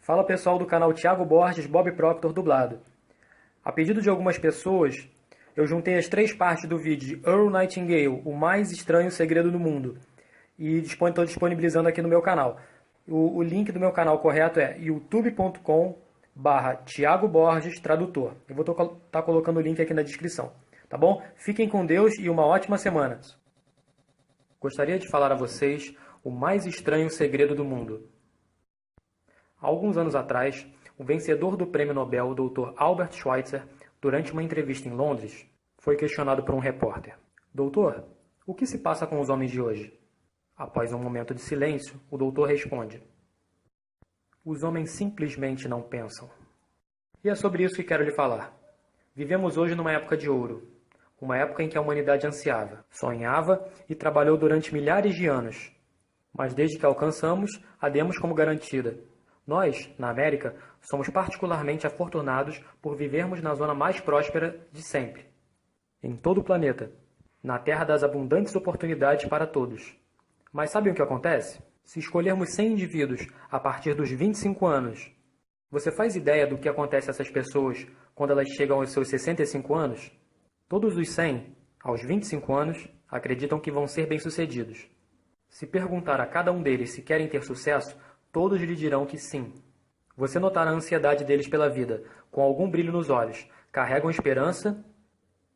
Fala pessoal do canal Thiago Borges, Bob Proctor dublado. A pedido de algumas pessoas, eu juntei as 3 partes do vídeo de Earl Nightingale, o mais estranho segredo do mundo, e estou disponibilizando aqui no meu canal. O link do meu canal correto é youtube.com/Thiago Borges Tradutor. Eu vou estar colocando o link aqui na descrição, tá bom? Fiquem com Deus e uma ótima semana. Gostaria de falar a vocês o mais estranho segredo do mundo. Há alguns anos atrás, o vencedor do prêmio Nobel, o Dr. Albert Schweitzer, durante uma entrevista em Londres, foi questionado por um repórter. Doutor, o que se passa com os homens de hoje? Após um momento de silêncio, o doutor responde: os homens simplesmente não pensam. E é sobre isso que quero lhe falar. Vivemos hoje numa época de ouro, uma época em que a humanidade ansiava, sonhava e trabalhou durante milhares de anos. Mas desde que alcançamos, a demos como garantida. Nós, na América, somos particularmente afortunados por vivermos na zona mais próspera de sempre. Em todo o planeta, na terra das abundantes oportunidades para todos. Mas sabem o que acontece? Se escolhermos 100 indivíduos a partir dos 25 anos, você faz ideia do que acontece a essas pessoas quando elas chegam aos seus 65 anos? Todos os 100, aos 25 anos, acreditam que vão ser bem-sucedidos. Se perguntar a cada um deles se querem ter sucesso, todos lhe dirão que sim. Você notará a ansiedade deles pela vida, com algum brilho nos olhos, carregam esperança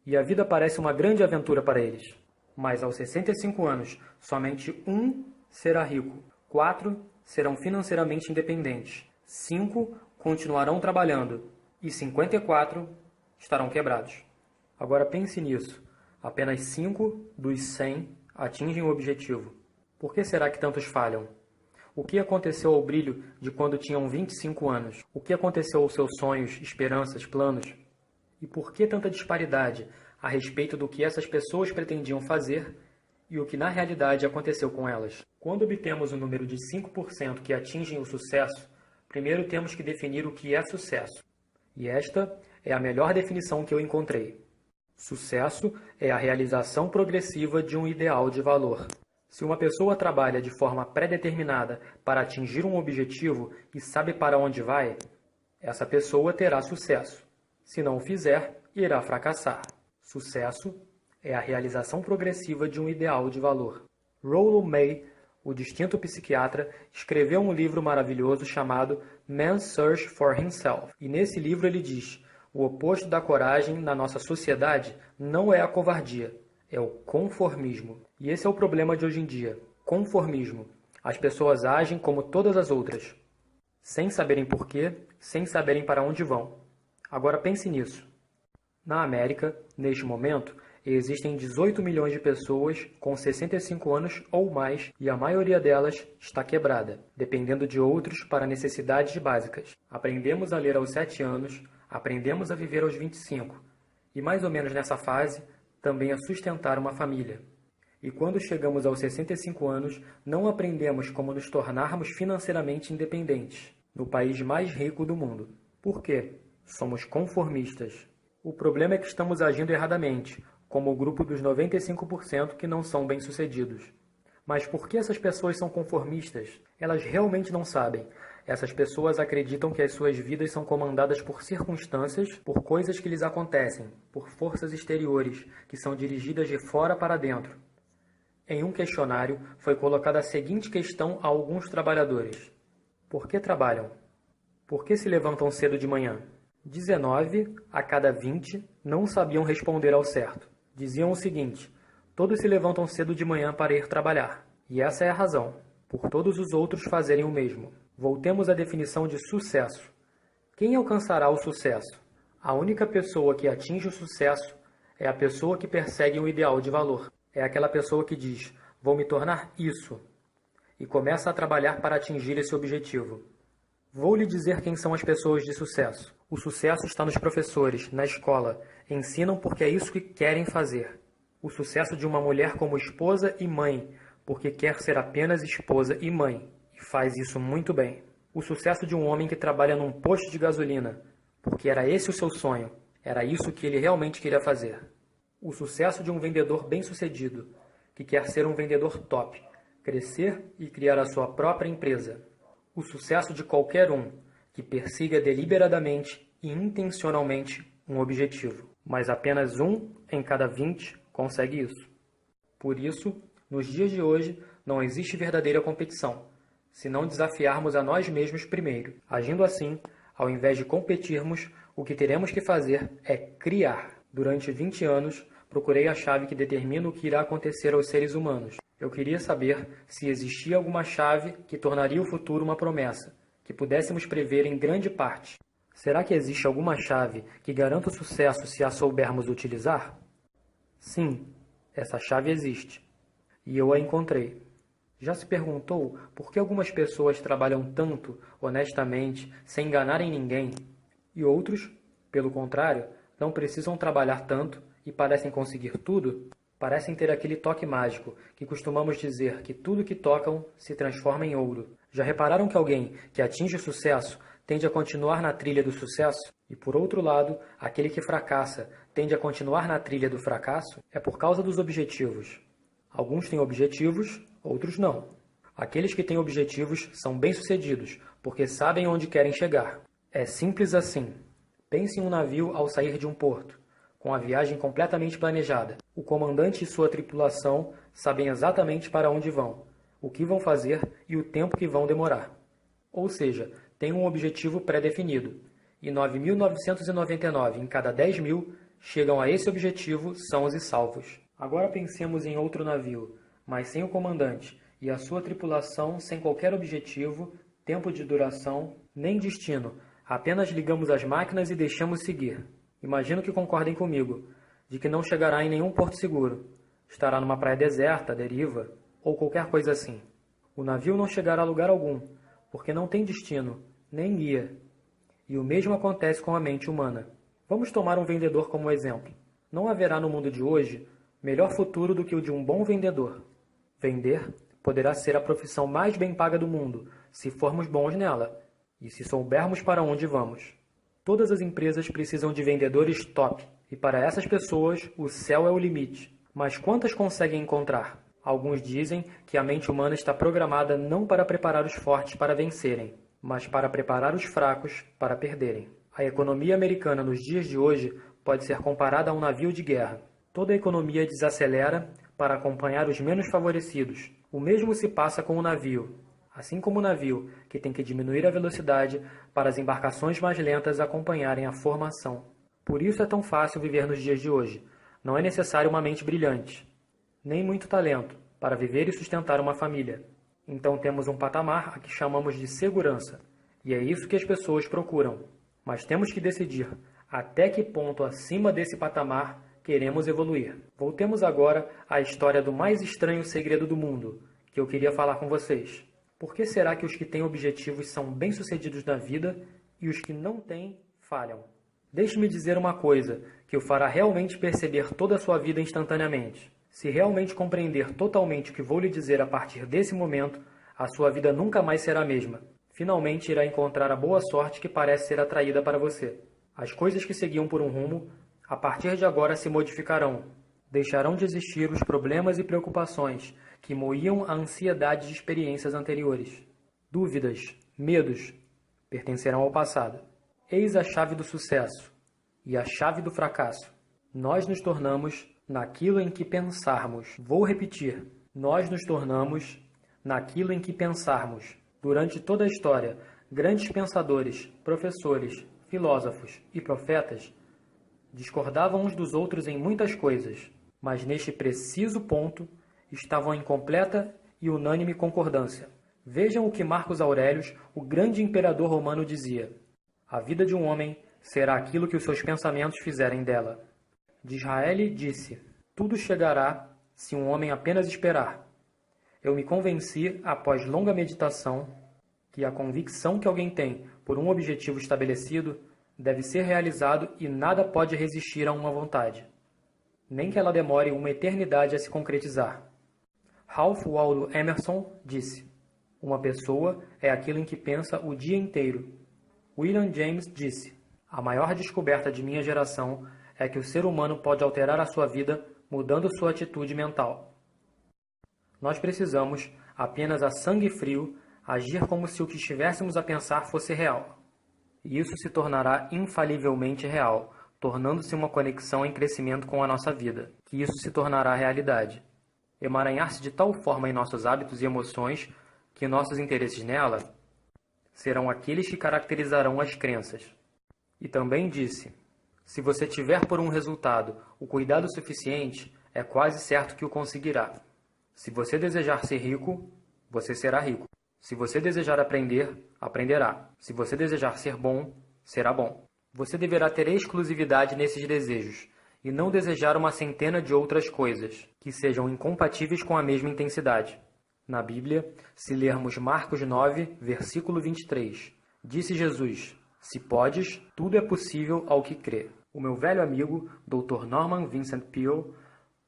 e a vida parece uma grande aventura para eles. Mas aos 65 anos, somente 1 será rico, 4 serão financeiramente independentes, 5 continuarão trabalhando e 54 estarão quebrados. Agora pense nisso, apenas 5 dos 100 atingem o objetivo. Por que será que tantos falham? O que aconteceu ao brilho de quando tinham 25 anos? O que aconteceu aos seus sonhos, esperanças, planos? E por que tanta disparidade a respeito do que essas pessoas pretendiam fazer e o que na realidade aconteceu com elas? Quando obtemos o número de 5% que atingem o sucesso, primeiro temos que definir o que é sucesso. E esta é a melhor definição que eu encontrei. Sucesso é a realização progressiva de um ideal de valor. Se uma pessoa trabalha de forma pré-determinada para atingir um objetivo e sabe para onde vai, essa pessoa terá sucesso. Se não o fizer, irá fracassar. Sucesso é a realização progressiva de um ideal de valor. Rollo May, o distinto psiquiatra, escreveu um livro maravilhoso chamado Man's Search for Himself. E nesse livro ele diz: o oposto da coragem na nossa sociedade não é a covardia, é o conformismo. E esse é o problema de hoje em dia, conformismo. As pessoas agem como todas as outras, sem saberem porquê, sem saberem para onde vão. Agora pense nisso. Na América, neste momento, existem 18 milhões de pessoas com 65 anos ou mais e a maioria delas está quebrada, dependendo de outros para necessidades básicas. Aprendemos a ler aos 7 anos, aprendemos a viver aos 25 e mais ou menos nessa fase também a sustentar uma família. E quando chegamos aos 65 anos, não aprendemos como nos tornarmos financeiramente independentes, no país mais rico do mundo. Por quê? Somos conformistas. O problema é que estamos agindo erradamente, como o grupo dos 95% que não são bem-sucedidos. Mas por que essas pessoas são conformistas? Elas realmente não sabem. Essas pessoas acreditam que as suas vidas são comandadas por circunstâncias, por coisas que lhes acontecem, por forças exteriores, que são dirigidas de fora para dentro. Em um questionário, foi colocada a seguinte questão a alguns trabalhadores: por que trabalham? Por que se levantam cedo de manhã? 19 a cada 20 não sabiam responder ao certo. Diziam o seguinte: todos se levantam cedo de manhã para ir trabalhar. E essa é a razão, por todos os outros fazerem o mesmo. Voltemos à definição de sucesso. Quem alcançará o sucesso? A única pessoa que atinge o sucesso é a pessoa que persegue um ideal de valor. É aquela pessoa que diz: vou me tornar isso, e começa a trabalhar para atingir esse objetivo. Vou lhe dizer quem são as pessoas de sucesso. O sucesso está nos professores, na escola. Ensinam porque é isso que querem fazer. O sucesso de uma mulher como esposa e mãe, porque quer ser apenas esposa e mãe, e faz isso muito bem. O sucesso de um homem que trabalha num posto de gasolina, porque era esse o seu sonho, era isso que ele realmente queria fazer. O sucesso de um vendedor bem-sucedido, que quer ser um vendedor top, crescer e criar a sua própria empresa. O sucesso de qualquer um, que persiga deliberadamente e intencionalmente um objetivo. Mas apenas 1 em cada 20 consegue isso. Por isso, nos dias de hoje, não existe verdadeira competição, se não desafiarmos a nós mesmos primeiro. Agindo assim, ao invés de competirmos, o que teremos que fazer é criar. Durante 20 anos, procurei a chave que determina o que irá acontecer aos seres humanos. Eu queria saber se existia alguma chave que tornaria o futuro uma promessa, que pudéssemos prever em grande parte. Será que existe alguma chave que garanta o sucesso se a soubermos utilizar? Sim, essa chave existe. E eu a encontrei. Já se perguntou por que algumas pessoas trabalham tanto, honestamente, sem enganarem ninguém, e outros, pelo contrário, não precisam trabalhar tanto e parecem conseguir tudo? Parecem ter aquele toque mágico, que costumamos dizer que tudo que tocam se transforma em ouro. Já repararam que alguém que atinge o sucesso tende a continuar na trilha do sucesso? E por outro lado, aquele que fracassa tende a continuar na trilha do fracasso? É por causa dos objetivos. Alguns têm objetivos, outros não. Aqueles que têm objetivos são bem-sucedidos, porque sabem onde querem chegar. É simples assim. Pense em um navio ao sair de um porto, com a viagem completamente planejada. O comandante e sua tripulação sabem exatamente para onde vão, o que vão fazer e o tempo que vão demorar. Ou seja, têm um objetivo pré-definido, e 9.999 em cada 10.000 chegam a esse objetivo sãos e salvos. Agora pensemos em outro navio, mas sem o comandante, e a sua tripulação sem qualquer objetivo, tempo de duração, nem destino. Apenas ligamos as máquinas e deixamos seguir. Imagino que concordem comigo, de que não chegará em nenhum porto seguro. Estará numa praia deserta, deriva, ou qualquer coisa assim. O navio não chegará a lugar algum, porque não tem destino, nem guia. E o mesmo acontece com a mente humana. Vamos tomar um vendedor como exemplo. Não haverá no mundo de hoje melhor futuro do que o de um bom vendedor. Vender poderá ser a profissão mais bem paga do mundo, se formos bons nela, e se soubermos para onde vamos. Todas as empresas precisam de vendedores top, e para essas pessoas o céu é o limite. Mas quantas conseguem encontrar? Alguns dizem que a mente humana está programada não para preparar os fortes para vencerem, mas para preparar os fracos para perderem. A economia americana nos dias de hoje pode ser comparada a um navio de guerra. Toda a economia desacelera para acompanhar os menos favorecidos. O mesmo se passa com o navio. Assim como o navio, que tem que diminuir a velocidade para as embarcações mais lentas acompanharem a formação. Por isso é tão fácil viver nos dias de hoje. Não é necessário uma mente brilhante, nem muito talento, para viver e sustentar uma família. Então temos um patamar a que chamamos de segurança, e é isso que as pessoas procuram. Mas temos que decidir até que ponto acima desse patamar queremos evoluir. Voltemos agora à história do mais estranho segredo do mundo, que eu queria falar com vocês. Por que será que os que têm objetivos são bem-sucedidos na vida e os que não têm falham? Deixe-me dizer uma coisa que o fará realmente perceber toda a sua vida instantaneamente. Se realmente compreender totalmente o que vou lhe dizer a partir desse momento, a sua vida nunca mais será a mesma. Finalmente irá encontrar a boa sorte que parece ser atraída para você. As coisas que seguiam por um rumo, a partir de agora se modificarão. Deixarão de existir os problemas e preocupações que moíam a ansiedade de experiências anteriores. Dúvidas, medos, pertencerão ao passado. Eis a chave do sucesso e a chave do fracasso. Nós nos tornamos naquilo em que pensarmos. Vou repetir. Nós nos tornamos naquilo em que pensarmos. Durante toda a história, grandes pensadores, professores, filósofos e profetas discordavam uns dos outros em muitas coisas, mas neste preciso ponto estavam em completa e unânime concordância. Vejam o que Marcos Aurelius, o grande imperador romano, dizia: a vida de um homem será aquilo que os seus pensamentos fizerem dela. Disraeli disse: tudo chegará se um homem apenas esperar. Eu me convenci, após longa meditação, que a convicção que alguém tem por um objetivo estabelecido deve ser realizado e nada pode resistir a uma vontade, nem que ela demore uma eternidade a se concretizar. Ralph Waldo Emerson disse: uma pessoa é aquilo em que pensa o dia inteiro. William James disse: a maior descoberta de minha geração é que o ser humano pode alterar a sua vida mudando sua atitude mental. Nós precisamos, apenas a sangue frio, agir como se o que estivéssemos a pensar fosse real. e isso se tornará infalivelmente real, tornando-se uma conexão em crescimento com a nossa vida, que isso se tornará realidade. Emaranhar-se de tal forma em nossos hábitos e emoções que nossos interesses nela serão aqueles que caracterizarão as crenças. E também disse: se você tiver por um resultado o cuidado suficiente, é quase certo que o conseguirá. Se você desejar ser rico, você será rico. Se você desejar aprender, aprenderá. Se você desejar ser bom, será bom. Você deverá ter exclusividade nesses desejos e não desejar uma centena de outras coisas que sejam incompatíveis com a mesma intensidade. Na Bíblia, se lermos Marcos 9, versículo 23, disse Jesus: se podes, tudo é possível ao que crê. O meu velho amigo, Dr. Norman Vincent Peale,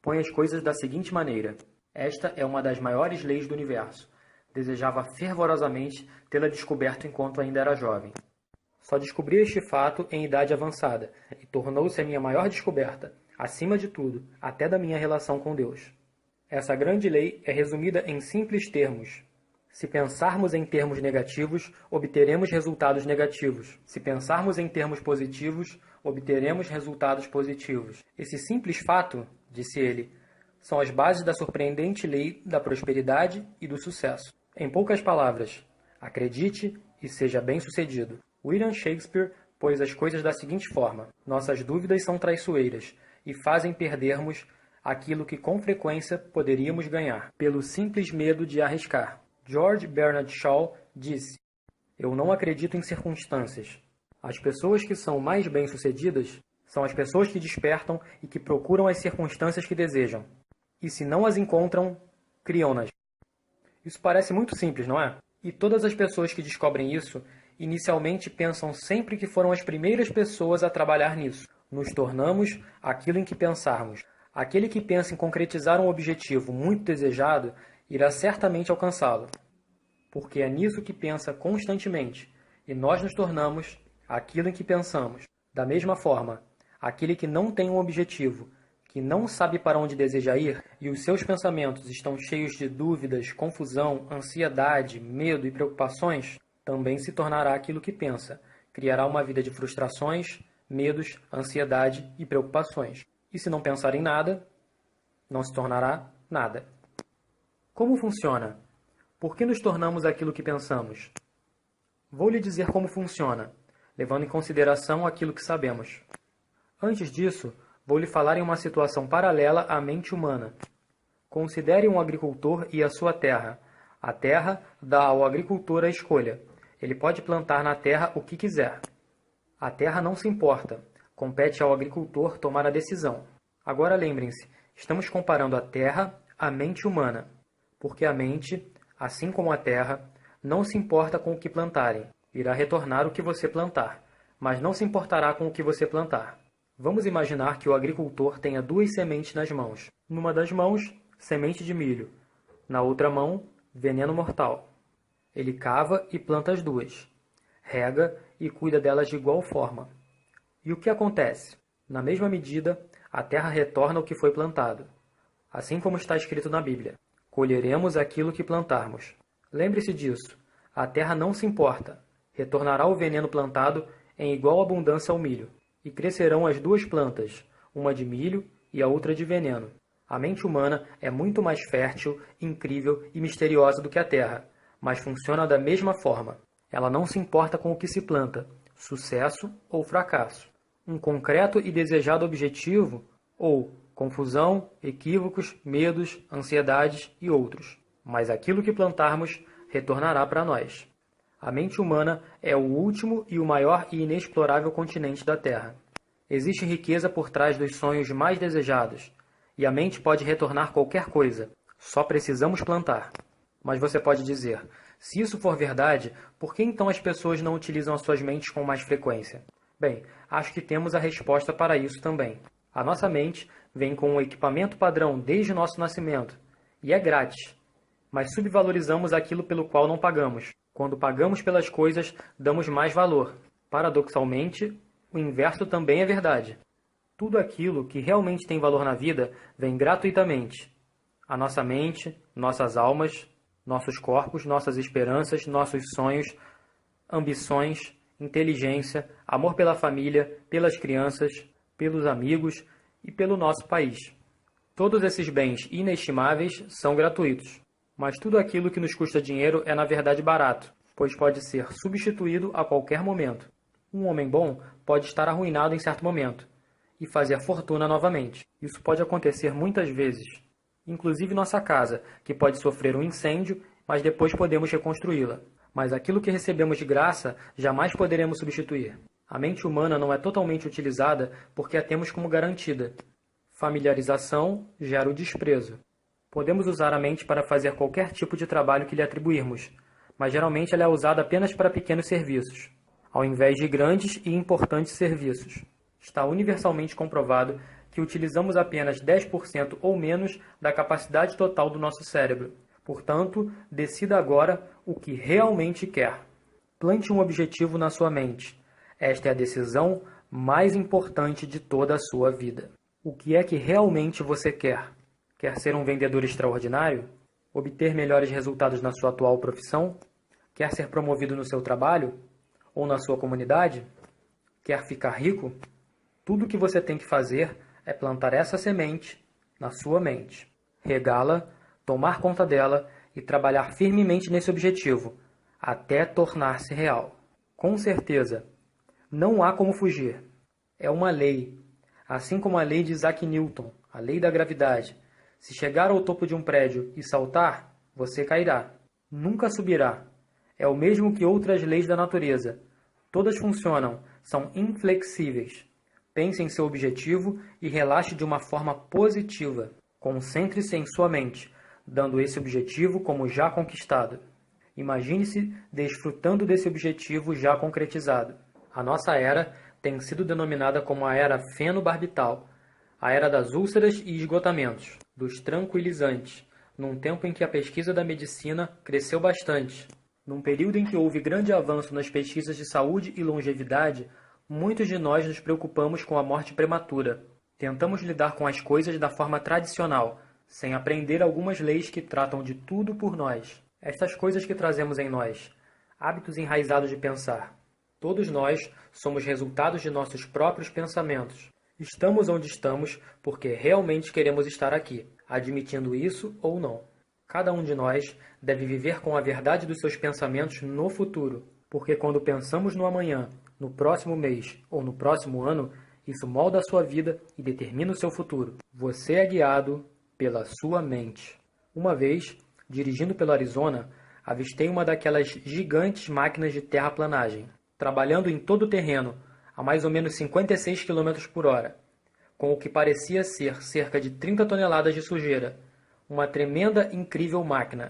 põe as coisas da seguinte maneira: esta é uma das maiores leis do universo. Desejava fervorosamente tê-la descoberto enquanto ainda era jovem. Só descobri este fato em idade avançada, e tornou-se a minha maior descoberta, acima de tudo, até da minha relação com Deus. Essa grande lei é resumida em simples termos. Se pensarmos em termos negativos, obteremos resultados negativos. Se pensarmos em termos positivos, obteremos resultados positivos. Esse simples fato, disse ele, são as bases da surpreendente lei da prosperidade e do sucesso. Em poucas palavras, acredite e seja bem-sucedido. William Shakespeare pôs as coisas da seguinte forma: nossas dúvidas são traiçoeiras e fazem perdermos aquilo que com frequência poderíamos ganhar, pelo simples medo de arriscar. George Bernard Shaw disse: eu não acredito em circunstâncias. As pessoas que são mais bem-sucedidas são as pessoas que despertam e que procuram as circunstâncias que desejam. E se não as encontram, criam-nas. Isso parece muito simples, não é? E todas as pessoas que descobrem isso, inicialmente pensam sempre que foram as primeiras pessoas a trabalhar nisso. Nos tornamos aquilo em que pensarmos. Aquele que pensa em concretizar um objetivo muito desejado, irá certamente alcançá-lo. Porque é nisso que pensa constantemente, e nós nos tornamos aquilo em que pensamos. Da mesma forma, aquele que não tem um objetivo, que não sabe para onde deseja ir, e os seus pensamentos estão cheios de dúvidas, confusão, ansiedade, medo e preocupações, também se tornará aquilo que pensa. Criará uma vida de frustrações, medos, ansiedade e preocupações. E se não pensar em nada, não se tornará nada. Como funciona? Por que nos tornamos aquilo que pensamos? Vou lhe dizer como funciona, levando em consideração aquilo que sabemos. Antes disso, vou lhe falar em uma situação paralela à mente humana. Considere um agricultor e a sua terra. A terra dá ao agricultor a escolha. Ele pode plantar na terra o que quiser. A terra não se importa. Compete ao agricultor tomar a decisão. Agora lembrem-se, estamos comparando a terra à mente humana, porque a mente, assim como a terra, não se importa com o que plantarem. Irá retornar o que você plantar, mas não se importará com o que você plantar. Vamos imaginar que o agricultor tenha duas sementes nas mãos. Numa das mãos, semente de milho. Na outra mão, veneno mortal. Ele cava e planta as duas. Rega e cuida delas de igual forma. E o que acontece? Na mesma medida, a terra retorna o que foi plantado. Assim como está escrito na Bíblia: colheremos aquilo que plantarmos. Lembre-se disso. A terra não se importa. Retornará o veneno plantado em igual abundância ao milho. E crescerão as duas plantas, uma de milho e a outra de veneno. A mente humana é muito mais fértil, incrível e misteriosa do que a terra, mas funciona da mesma forma. Ela não se importa com o que se planta, sucesso ou fracasso, um concreto e desejado objetivo ou confusão, equívocos, medos, ansiedades e outros. Mas aquilo que plantarmos retornará para nós. A mente humana é o último e o maior e inexplorável continente da Terra. Existe riqueza por trás dos sonhos mais desejados, e a mente pode retornar qualquer coisa. Só precisamos plantar. Mas você pode dizer: se isso for verdade, por que então as pessoas não utilizam as suas mentes com mais frequência? Bem, acho que temos a resposta para isso também. A nossa mente vem com um equipamento padrão desde o nosso nascimento, e é grátis. Mas subvalorizamos aquilo pelo qual não pagamos. Quando pagamos pelas coisas, damos mais valor. Paradoxalmente, o inverso também é verdade. Tudo aquilo que realmente tem valor na vida vem gratuitamente. A nossa mente, nossas almas, nossos corpos, nossas esperanças, nossos sonhos, ambições, inteligência, amor pela família, pelas crianças, pelos amigos e pelo nosso país. Todos esses bens inestimáveis são gratuitos, mas tudo aquilo que nos custa dinheiro é na verdade barato, pois pode ser substituído a qualquer momento. Um homem bom pode estar arruinado em certo momento e fazer fortuna novamente. Isso pode acontecer muitas vezes, inclusive nossa casa, que pode sofrer um incêndio, mas depois podemos reconstruí-la. Mas aquilo que recebemos de graça jamais poderemos substituir. A mente humana não é totalmente utilizada porque a temos como garantida. Familiarização gera o desprezo. Podemos usar a mente para fazer qualquer tipo de trabalho que lhe atribuirmos, mas geralmente ela é usada apenas para pequenos serviços, ao invés de grandes e importantes serviços. Está universalmente comprovado que utilizamos apenas 10% ou menos da capacidade total do nosso cérebro. Portanto, decida agora o que realmente quer. Plante um objetivo na sua mente. Esta é a decisão mais importante de toda a sua vida. O que é que realmente você quer? Quer ser um vendedor extraordinário? Obter melhores resultados na sua atual profissão? Quer ser promovido no seu trabalho? Ou na sua comunidade? Quer ficar rico? Tudo o que você tem que fazer é plantar essa semente na sua mente, regá-la, tomar conta dela e trabalhar firmemente nesse objetivo, até tornar-se real. Com certeza, não há como fugir. É uma lei, assim como a lei de Isaac Newton, a lei da gravidade. Se chegar ao topo de um prédio e saltar, você cairá. Nunca subirá. É o mesmo que outras leis da natureza. Todas funcionam, são inflexíveis. Pense em seu objetivo e relaxe de uma forma positiva. Concentre-se em sua mente, dando esse objetivo como já conquistado. Imagine-se desfrutando desse objetivo já concretizado. A nossa era tem sido denominada como a era fenobarbital, a era das úlceras e esgotamentos, dos tranquilizantes, num tempo em que a pesquisa da medicina cresceu bastante. Num período em que houve grande avanço nas pesquisas de saúde e longevidade, muitos de nós nos preocupamos com a morte prematura. Tentamos lidar com as coisas da forma tradicional, sem aprender algumas leis que tratam de tudo por nós. Estas coisas que trazemos em nós, hábitos enraizados de pensar. Todos nós somos resultados de nossos próprios pensamentos. Estamos onde estamos porque realmente queremos estar aqui, admitindo isso ou não. Cada um de nós deve viver com a verdade dos seus pensamentos no futuro, porque quando pensamos no amanhã, no próximo mês ou no próximo ano, isso molda a sua vida e determina o seu futuro. Você é guiado pela sua mente. Uma vez, dirigindo pelo Arizona, avistei uma daquelas gigantes máquinas de terraplanagem, trabalhando em todo o terreno, a mais ou menos 56 km por hora, com o que parecia ser cerca de 30 toneladas de sujeira. Uma tremenda, incrível máquina.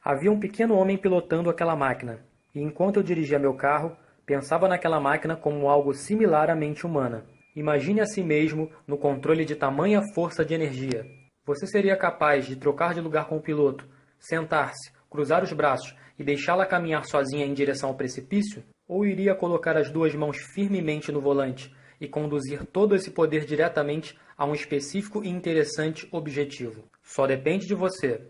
Havia um pequeno homem pilotando aquela máquina, e enquanto eu dirigia meu carro, pensava naquela máquina como algo similar à mente humana. Imagine a si mesmo no controle de tamanha força de energia. Você seria capaz de trocar de lugar com o piloto, sentar-se, cruzar os braços e deixá-la caminhar sozinha em direção ao precipício? Ou iria colocar as duas mãos firmemente no volante e conduzir todo esse poder diretamente a um específico e interessante objetivo? Só depende de você.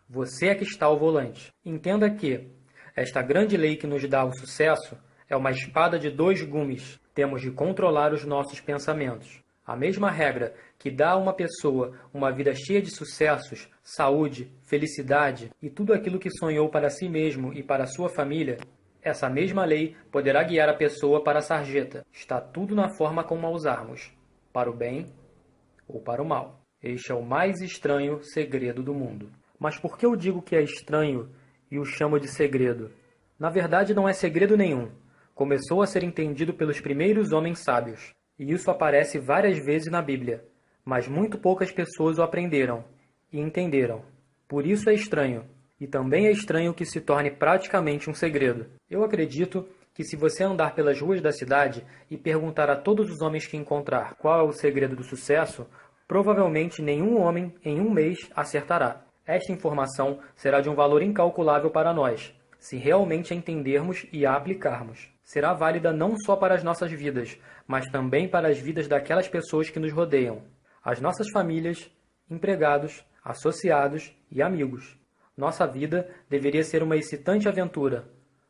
Você é que está ao volante. Entenda que esta grande lei que nos dá o sucesso é uma espada de dois gumes. Temos de controlar os nossos pensamentos. A mesma regra que dá a uma pessoa uma vida cheia de sucessos, saúde, felicidade e tudo aquilo que sonhou para si mesmo e para sua família, essa mesma lei poderá guiar a pessoa para a sarjeta. Está tudo na forma como a usarmos, para o bem ou para o mal. Este é o mais estranho segredo do mundo. Mas por que eu digo que é estranho e o chamo de segredo? Na verdade, não é segredo nenhum. Começou a ser entendido pelos primeiros homens sábios, e isso aparece várias vezes na Bíblia, mas muito poucas pessoas o aprenderam e entenderam. Por isso é estranho, e também é estranho que se torne praticamente um segredo. Eu acredito que se você andar pelas ruas da cidade e perguntar a todos os homens que encontrar qual é o segredo do sucesso, provavelmente nenhum homem em um mês acertará. Esta informação será de um valor incalculável para nós, se realmente a entendermos e a aplicarmos. Será válida não só para as nossas vidas, mas também para as vidas daquelas pessoas que nos rodeiam, as nossas famílias, empregados, associados e amigos. Nossa vida deveria ser uma excitante aventura,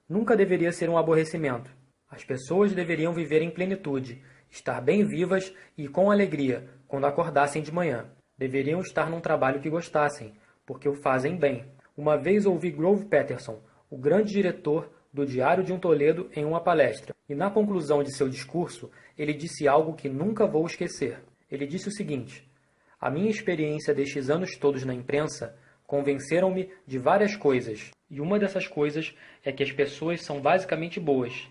nunca deveria ser um aborrecimento. As pessoas deveriam viver em plenitude, estar bem vivas e com alegria quando acordassem de manhã. Deveriam estar num trabalho que gostassem, porque o fazem bem. Uma vez ouvi Grove Patterson, o grande diretor do Diário de um Toledo, em uma palestra, e na conclusão de seu discurso, ele disse algo que nunca vou esquecer. Ele disse o seguinte: a minha experiência destes anos todos na imprensa convenceram-me de várias coisas, e uma dessas coisas é que as pessoas são basicamente boas,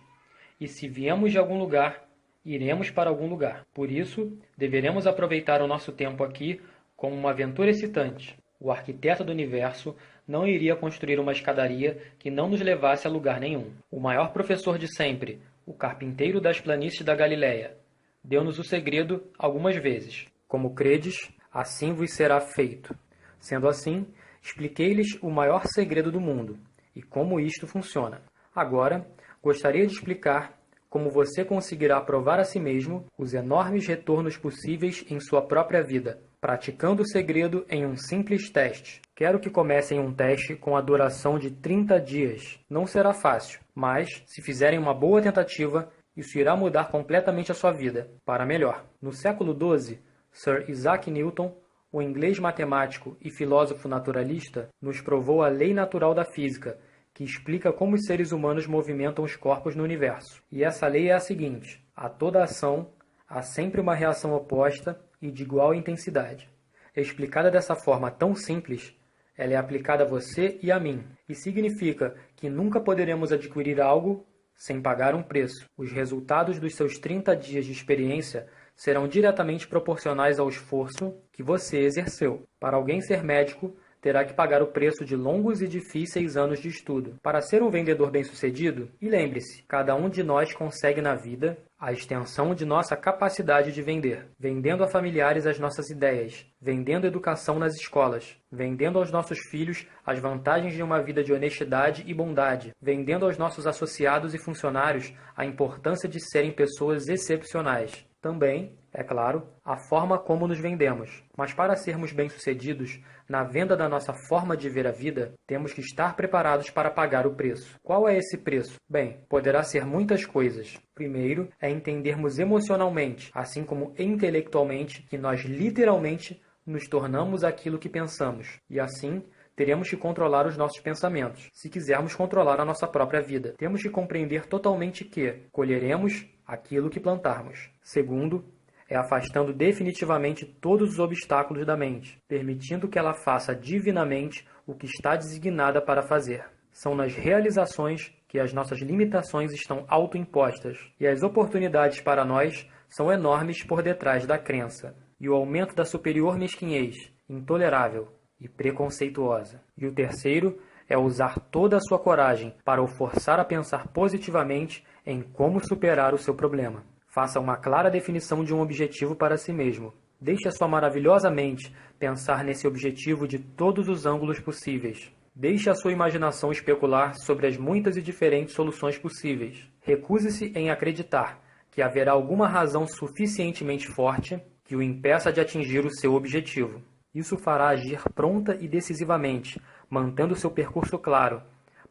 e se viemos de algum lugar, iremos para algum lugar. Por isso, deveremos aproveitar o nosso tempo aqui como uma aventura excitante. O arquiteto do universo não iria construir uma escadaria que não nos levasse a lugar nenhum. O maior professor de sempre, o carpinteiro das planícies da Galileia, deu-nos o segredo algumas vezes. Como credes, assim vos será feito. Sendo assim, expliquei-lhes o maior segredo do mundo e como isto funciona. Agora, gostaria de explicar como você conseguirá provar a si mesmo os enormes retornos possíveis em sua própria vida, praticando o segredo em um simples teste. Quero que comecem um teste com a duração de 30 dias. Não será fácil, mas, se fizerem uma boa tentativa, isso irá mudar completamente a sua vida, para melhor. No século XII, Sir Isaac Newton, o inglês matemático e filósofo naturalista, nos provou a lei natural da física, que explica como os seres humanos movimentam os corpos no universo. E essa lei é a seguinte: a toda ação há sempre uma reação oposta e de igual intensidade. Explicada dessa forma tão simples, ela é aplicada a você e a mim, e significa que nunca poderemos adquirir algo sem pagar um preço. Os resultados dos seus 30 dias de experiência serão diretamente proporcionais ao esforço que você exerceu. Para alguém ser médico, terá que pagar o preço de longos e difíceis anos de estudo. Para ser um vendedor bem-sucedido, e lembre-se, cada um de nós consegue na vida a extensão de nossa capacidade de vender, vendendo a familiares as nossas ideias, vendendo educação nas escolas, vendendo aos nossos filhos as vantagens de uma vida de honestidade e bondade, vendendo aos nossos associados e funcionários a importância de serem pessoas excepcionais. Também, é claro, a forma como nos vendemos. Mas para sermos bem-sucedidos na venda da nossa forma de ver a vida, temos que estar preparados para pagar o preço. Qual é esse preço? Bem, poderá ser muitas coisas. Primeiro, é entendermos emocionalmente, assim como intelectualmente, que nós literalmente nos tornamos aquilo que pensamos. E assim, teremos que controlar os nossos pensamentos, se quisermos controlar a nossa própria vida. Temos que compreender totalmente que colheremos aquilo que plantarmos. Segundo, é afastando definitivamente todos os obstáculos da mente, permitindo que ela faça divinamente o que está designada para fazer. São nas realizações que as nossas limitações estão autoimpostas, e as oportunidades para nós são enormes por detrás da crença, e o aumento da superior mesquinhez, intolerável e preconceituosa. E o terceiro é usar toda a sua coragem para o forçar a pensar positivamente em como superar o seu problema. Faça uma clara definição de um objetivo para si mesmo. Deixe a sua maravilhosa mente pensar nesse objetivo de todos os ângulos possíveis. Deixe a sua imaginação especular sobre as muitas e diferentes soluções possíveis. Recuse-se em acreditar que haverá alguma razão suficientemente forte que o impeça de atingir o seu objetivo. Isso fará agir pronta e decisivamente, mantendo seu percurso claro,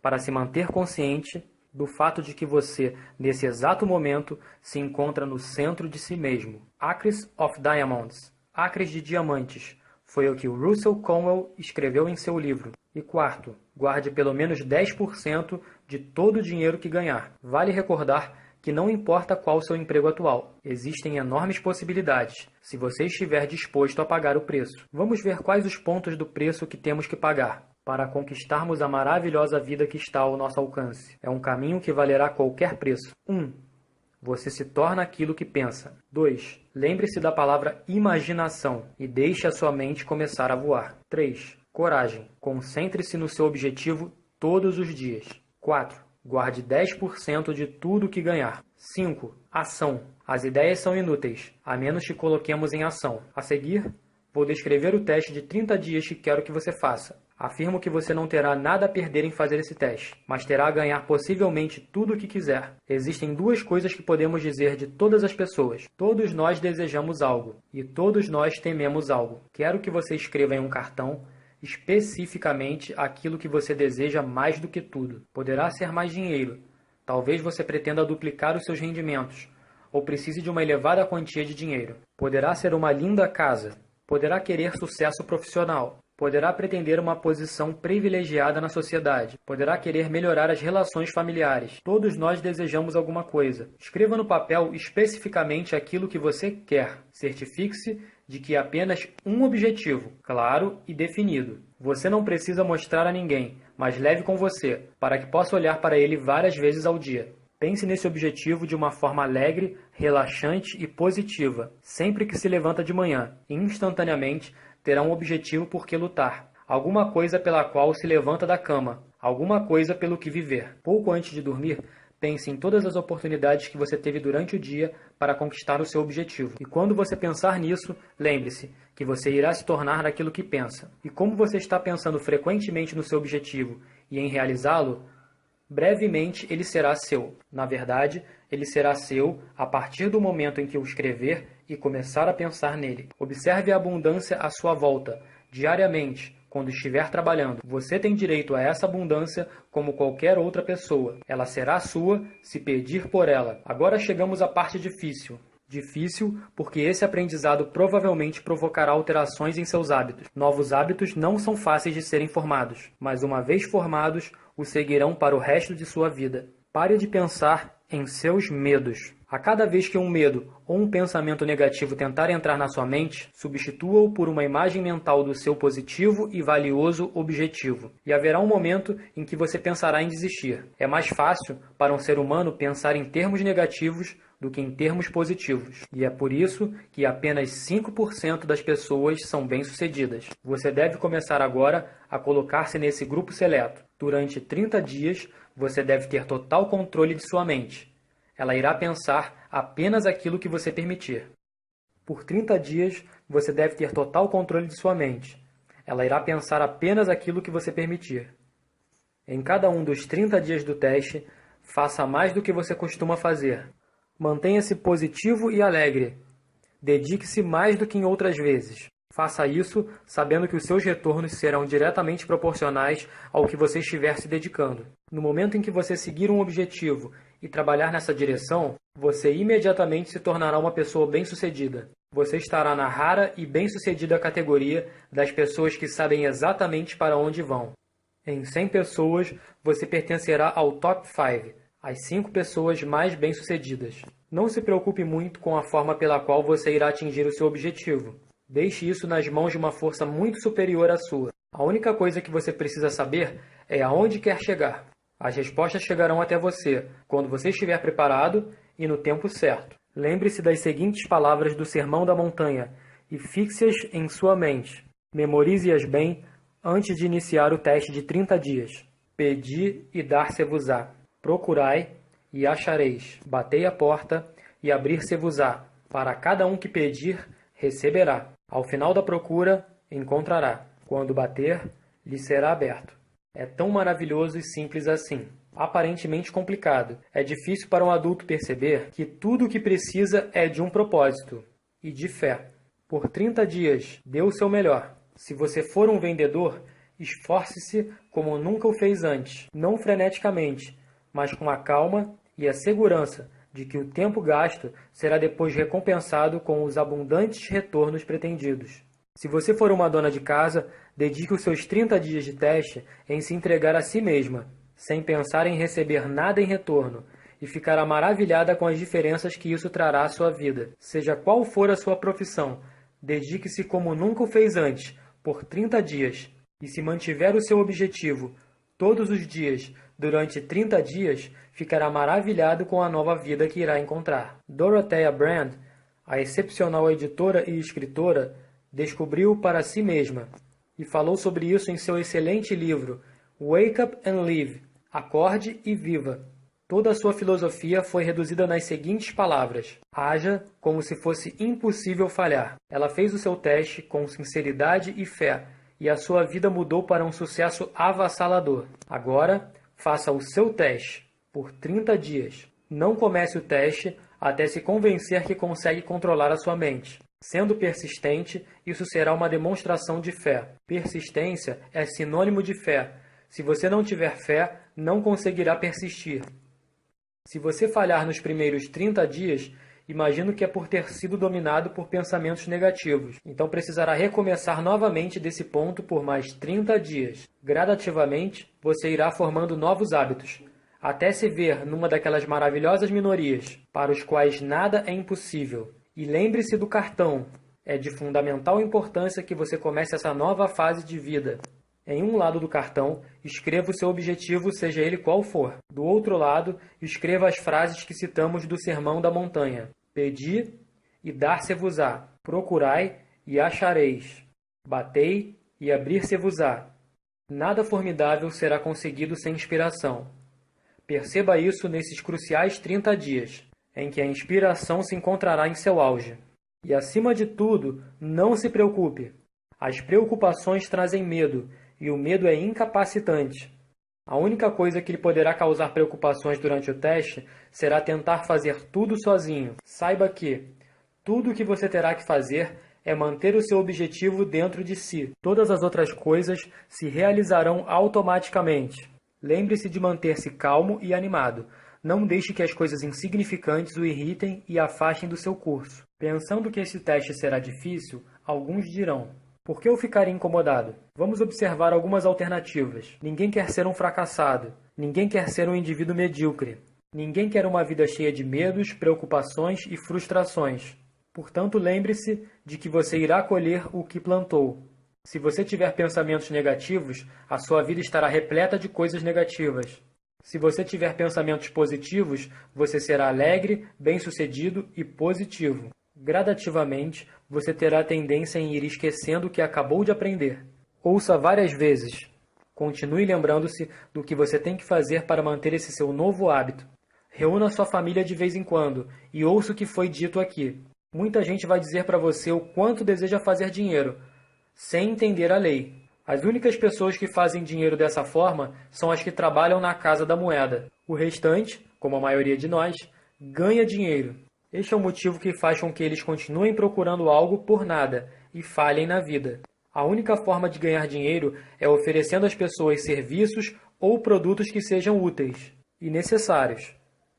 para se manter consciente do fato de que você, nesse exato momento, se encontra no centro de si mesmo. Acres of Diamonds, Acres de Diamantes, foi o que o Russell Conwell escreveu em seu livro. E quarto, guarde pelo menos 10% de todo o dinheiro que ganhar. Vale recordar que não importa qual o seu emprego atual, existem enormes possibilidades, se você estiver disposto a pagar o preço. Vamos ver quais os pontos do preço que temos que pagar para conquistarmos a maravilhosa vida que está ao nosso alcance. É um caminho que valerá qualquer preço. 1. Você se torna aquilo que pensa. 2. Lembre-se da palavra imaginação e deixe a sua mente começar a voar. 3. Coragem. Concentre-se no seu objetivo todos os dias. 4. Guarde 10% de tudo que ganhar. 5. Ação. As ideias são inúteis, a menos que coloquemos em ação. A seguir, vou descrever o teste de 30 dias que quero que você faça. Afirmo que você não terá nada a perder em fazer esse teste, mas terá a ganhar possivelmente tudo o que quiser. Existem duas coisas que podemos dizer de todas as pessoas. Todos nós desejamos algo, e todos nós tememos algo. Quero que você escreva em um cartão especificamente aquilo que você deseja mais do que tudo. Poderá ser mais dinheiro, Talvez você pretenda duplicar os seus rendimentos, ou precise de uma elevada quantia de dinheiro. Poderá ser uma linda casa, poderá querer sucesso profissional, poderá pretender uma posição privilegiada na sociedade, poderá querer melhorar as relações familiares. Todos nós desejamos alguma coisa. Escreva no papel especificamente aquilo que você quer. Certifique-se de que é apenas um objetivo, claro e definido. Você não precisa mostrar a ninguém, mas leve com você, para que possa olhar para ele várias vezes ao dia. Pense nesse objetivo de uma forma alegre, relaxante e positiva. Sempre que se levanta de manhã, instantaneamente, terá um objetivo por que lutar. Alguma coisa pela qual se levanta da cama. Alguma coisa pelo que viver. Pouco antes de dormir, pense em todas as oportunidades que você teve durante o dia para conquistar o seu objetivo. E quando você pensar nisso, lembre-se que você irá se tornar naquilo que pensa. E como você está pensando frequentemente no seu objetivo e em realizá-lo, brevemente ele será seu. Na verdade, ele será seu a partir do momento em que o escrever e começar a pensar nele. Observe a abundância à sua volta, diariamente, quando estiver trabalhando. Você tem direito a essa abundância como qualquer outra pessoa. Ela será sua se pedir por ela. Agora chegamos à parte difícil. Difícil porque esse aprendizado provavelmente provocará alterações em seus hábitos. Novos hábitos não são fáceis de serem formados, mas uma vez formados, o seguirão para o resto de sua vida. Pare de pensar em seus medos. A cada vez que um medo ou um pensamento negativo tentar entrar na sua mente, substitua-o por uma imagem mental do seu positivo e valioso objetivo. E haverá um momento em que você pensará em desistir. É mais fácil para um ser humano pensar em termos negativos do que em termos positivos. E é por isso que apenas 5% das pessoas são bem-sucedidas. Você deve começar agora a colocar-se nesse grupo seleto. Durante 30 dias, você deve ter total controle de sua mente. Ela irá pensar apenas aquilo que você permitir. Por 30 dias, você deve ter total controle de sua mente. Ela irá pensar apenas aquilo que você permitir. Em cada um dos 30 dias do teste, faça mais do que você costuma fazer. Mantenha-se positivo e alegre. Dedique-se mais do que em outras vezes. Faça isso sabendo que os seus retornos serão diretamente proporcionais ao que você estiver se dedicando. No momento em que você seguir um objetivo e trabalhar nessa direção, você imediatamente se tornará uma pessoa bem-sucedida. Você estará na rara e bem-sucedida categoria das pessoas que sabem exatamente para onde vão. Em 100 pessoas, você pertencerá ao top 5, as 5 pessoas mais bem-sucedidas. Não se preocupe muito com a forma pela qual você irá atingir o seu objetivo. Deixe isso nas mãos de uma força muito superior à sua. A única coisa que você precisa saber é aonde quer chegar. As respostas chegarão até você quando você estiver preparado e no tempo certo. Lembre-se das seguintes palavras do Sermão da Montanha e fixe-as em sua mente. Memorize-as bem antes de iniciar o teste de 30 dias. Pedi e dar-se-vos-á. Procurai e achareis. Batei a porta e abrir-se-vos-á. Para cada um que pedir, receberá. Ao final da procura, encontrará. Quando bater, lhe será aberto. É tão maravilhoso e simples assim. Aparentemente complicado. É difícil para um adulto perceber que tudo o que precisa é de um propósito e de fé. Por 30 dias, dê o seu melhor. Se você for um vendedor, esforce-se como nunca o fez antes. Não freneticamente, mas com a calma e a segurança de que o tempo gasto será depois recompensado com os abundantes retornos pretendidos. Se você for uma dona de casa, dedique os seus 30 dias de teste em se entregar a si mesma, sem pensar em receber nada em retorno, e ficará maravilhada com as diferenças que isso trará à sua vida. Seja qual for a sua profissão, dedique-se como nunca o fez antes, por 30 dias, e se mantiver o seu objetivo todos os dias, durante 30 dias, ficará maravilhado com a nova vida que irá encontrar. Dorothea Brand, a excepcional editora e escritora, descobriu para si mesma e falou sobre isso em seu excelente livro Wake Up and Live, Acorde e Viva. Toda a sua filosofia foi reduzida nas seguintes palavras: haja como se fosse impossível falhar. Ela fez o seu teste com sinceridade e fé, e a sua vida mudou para um sucesso avassalador. Agora, faça o seu teste por 30 dias. Não comece o teste até se convencer que consegue controlar a sua mente. Sendo persistente, isso será uma demonstração de fé. Persistência é sinônimo de fé. Se você não tiver fé, não conseguirá persistir. Se você falhar nos primeiros 30 dias, imagino que é por ter sido dominado por pensamentos negativos. Então precisará recomeçar novamente desse ponto por mais 30 dias. Gradativamente, você irá formando novos hábitos, até se ver numa daquelas maravilhosas minorias, para os quais nada é impossível. E lembre-se do cartão. É de fundamental importância que você comece essa nova fase de vida. Em um lado do cartão, escreva o seu objetivo, seja ele qual for. Do outro lado, escreva as frases que citamos do Sermão da Montanha. Pedi e dar-se-vos-á. Procurai e achareis. Batei e abrir-se-vos-á. Nada formidável será conseguido sem inspiração. Perceba isso nesses cruciais 30 dias, em que a inspiração se encontrará em seu auge. E, acima de tudo, não se preocupe. As preocupações trazem medo, e o medo é incapacitante. A única coisa que lhe poderá causar preocupações durante o teste será tentar fazer tudo sozinho. Saiba que tudo o que você terá que fazer é manter o seu objetivo dentro de si. Todas as outras coisas se realizarão automaticamente. Lembre-se de manter-se calmo e animado. Não deixe que as coisas insignificantes o irritem e afastem do seu curso. Pensando que esse teste será difícil, alguns dirão: por que eu ficaria incomodado? Vamos observar algumas alternativas. Ninguém quer ser um fracassado. Ninguém quer ser um indivíduo medíocre. Ninguém quer uma vida cheia de medos, preocupações e frustrações. Portanto, lembre-se de que você irá colher o que plantou. Se você tiver pensamentos negativos, a sua vida estará repleta de coisas negativas. Se você tiver pensamentos positivos, você será alegre, bem-sucedido e positivo. Gradativamente, você terá a tendência em ir esquecendo o que acabou de aprender. Ouça várias vezes. Continue lembrando-se do que você tem que fazer para manter esse seu novo hábito. Reúna sua família de vez em quando e ouça o que foi dito aqui. Muita gente vai dizer para você o quanto deseja fazer dinheiro, sem entender a lei. As únicas pessoas que fazem dinheiro dessa forma são as que trabalham na Casa da Moeda. O restante, como a maioria de nós, ganha dinheiro. Este é o motivo que faz com que eles continuem procurando algo por nada e falhem na vida. A única forma de ganhar dinheiro é oferecendo às pessoas serviços ou produtos que sejam úteis e necessários.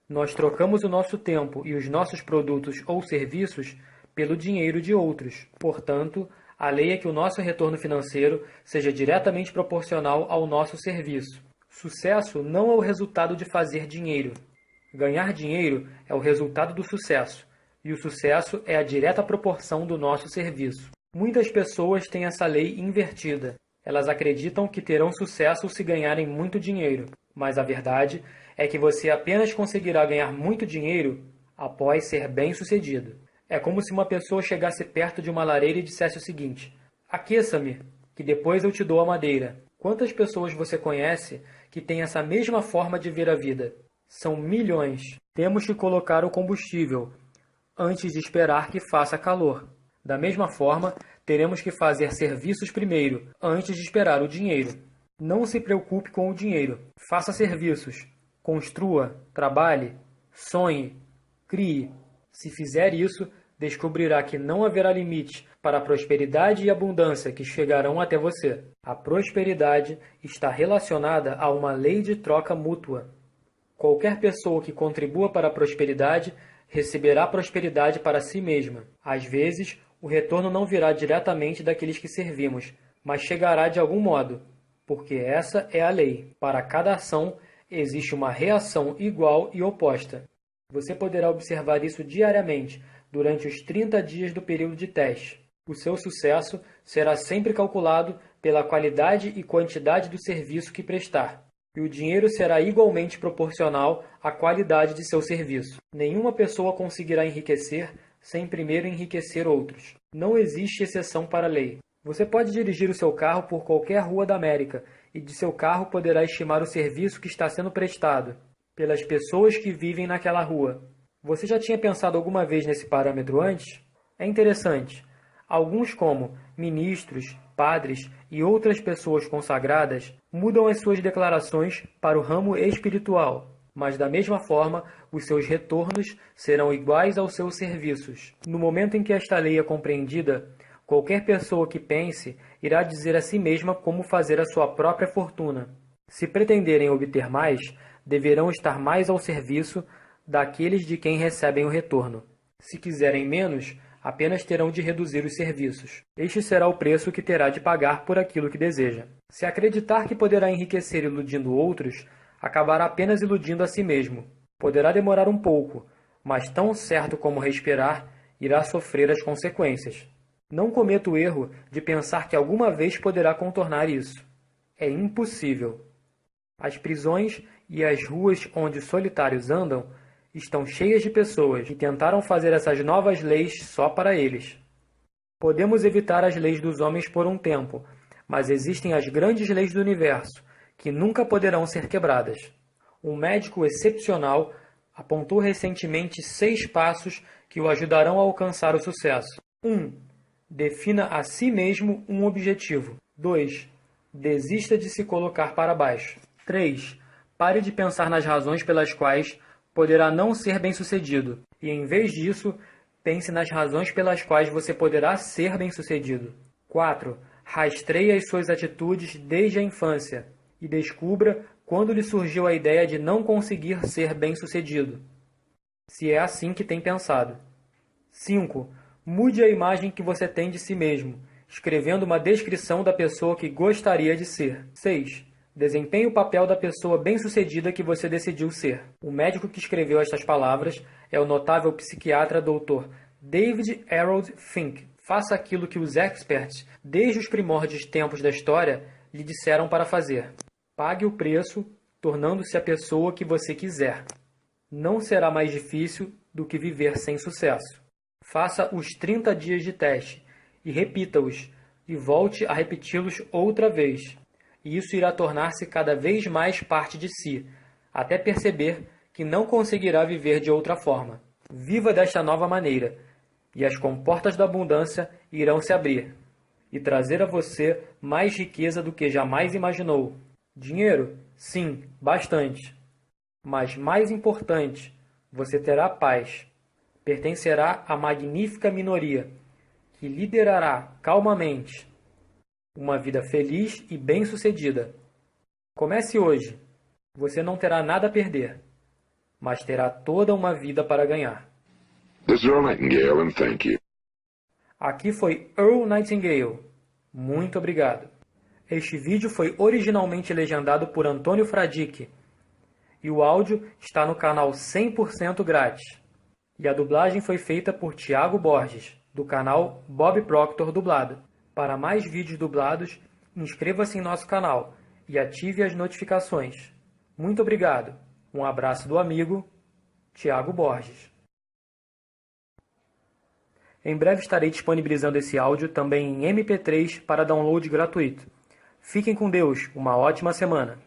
Nós trocamos o nosso tempo e os nossos produtos ou serviços pelo dinheiro de outros. Portanto, a lei é que o nosso retorno financeiro seja diretamente proporcional ao nosso serviço. Sucesso não é o resultado de fazer dinheiro. Ganhar dinheiro é o resultado do sucesso, e o sucesso é a direta proporção do nosso serviço. Muitas pessoas têm essa lei invertida. Elas acreditam que terão sucesso se ganharem muito dinheiro, mas a verdade é que você apenas conseguirá ganhar muito dinheiro após ser bem-sucedido. É como se uma pessoa chegasse perto de uma lareira e dissesse o seguinte: aqueça-me, que depois eu te dou a madeira. Quantas pessoas você conhece que têm essa mesma forma de ver a vida? São milhões. Temos que colocar o combustível antes de esperar que faça calor. Da mesma forma, teremos que fazer serviços primeiro, antes de esperar o dinheiro. Não se preocupe com o dinheiro. Faça serviços. Construa, trabalhe, sonhe, crie. Se fizer isso, descobrirá que não haverá limite para a prosperidade e abundância que chegarão até você. A prosperidade está relacionada a uma lei de troca mútua. Qualquer pessoa que contribua para a prosperidade receberá prosperidade para si mesma. Às vezes, o retorno não virá diretamente daqueles que servimos, mas chegará de algum modo, porque essa é a lei. Para cada ação, existe uma reação igual e oposta. Você poderá observar isso diariamente, durante os 30 dias do período de teste. O seu sucesso será sempre calculado pela qualidade e quantidade do serviço que prestar. E o dinheiro será igualmente proporcional à qualidade de seu serviço. Nenhuma pessoa conseguirá enriquecer sem primeiro enriquecer outros. Não existe exceção para a lei. Você pode dirigir o seu carro por qualquer rua da América e de seu carro poderá estimar o serviço que está sendo prestado pelas pessoas que vivem naquela rua. Você já tinha pensado alguma vez nesse parâmetro antes? É interessante. Alguns, como ministros, padres e outras pessoas consagradas, mudam as suas declarações para o ramo espiritual, mas da mesma forma, os seus retornos serão iguais aos seus serviços. No momento em que esta lei é compreendida, qualquer pessoa que pense irá dizer a si mesma como fazer a sua própria fortuna. Se pretenderem obter mais, deverão estar mais ao serviço daqueles de quem recebem o retorno. Se quiserem menos, apenas terão de reduzir os serviços. Este será o preço que terá de pagar por aquilo que deseja. Se acreditar que poderá enriquecer iludindo outros, acabará apenas iludindo a si mesmo. Poderá demorar um pouco, mas tão certo como respirar, irá sofrer as consequências. Não cometa o erro de pensar que alguma vez poderá contornar isso. É impossível. As prisões e as ruas onde os solitários andam estão cheias de pessoas que tentaram fazer essas novas leis só para eles. Podemos evitar as leis dos homens por um tempo, mas existem as grandes leis do universo, que nunca poderão ser quebradas. Um médico excepcional apontou recentemente 6 passos que o ajudarão a alcançar o sucesso. 1. Defina a si mesmo um objetivo. 2. Desista de se colocar para baixo. 3. Pare de pensar nas razões pelas quais poderá não ser bem-sucedido, e em vez disso, pense nas razões pelas quais você poderá ser bem-sucedido. 4. Rastreie as suas atitudes desde a infância e descubra quando lhe surgiu a ideia de não conseguir ser bem-sucedido, se é assim que tem pensado. 5. Mude a imagem que você tem de si mesmo, escrevendo uma descrição da pessoa que gostaria de ser. 6. Desempenhe o papel da pessoa bem-sucedida que você decidiu ser. O médico que escreveu estas palavras é o notável psiquiatra Dr. David Harold Fink. Faça aquilo que os experts, desde os primórdios tempos da história, lhe disseram para fazer. Pague o preço, tornando-se a pessoa que você quiser. Não será mais difícil do que viver sem sucesso. Faça os 30 dias de teste e repita-os, e volte a repeti-los outra vez. E isso irá tornar-se cada vez mais parte de si, até perceber que não conseguirá viver de outra forma. Viva desta nova maneira, e as comportas da abundância irão se abrir, e trazer a você mais riqueza do que jamais imaginou. Dinheiro? Sim, bastante. Mas mais importante, você terá paz. Pertencerá à magnífica minoria, que liderará calmamente uma vida feliz e bem-sucedida. Comece hoje. Você não terá nada a perder, mas terá toda uma vida para ganhar. This is Earl Nightingale, and thank you. Aqui foi Earl Nightingale. Muito obrigado. Este vídeo foi originalmente legendado por Antônio Fradique, e o áudio está no canal 100% grátis. E a dublagem foi feita por Tiago Borges, do canal Bob Proctor Dublado. Para mais vídeos dublados, inscreva-se em nosso canal e ative as notificações. Muito obrigado. Um abraço do amigo Tiago Borges. Em breve estarei disponibilizando esse áudio também em MP3 para download gratuito. Fiquem com Deus. Uma ótima semana.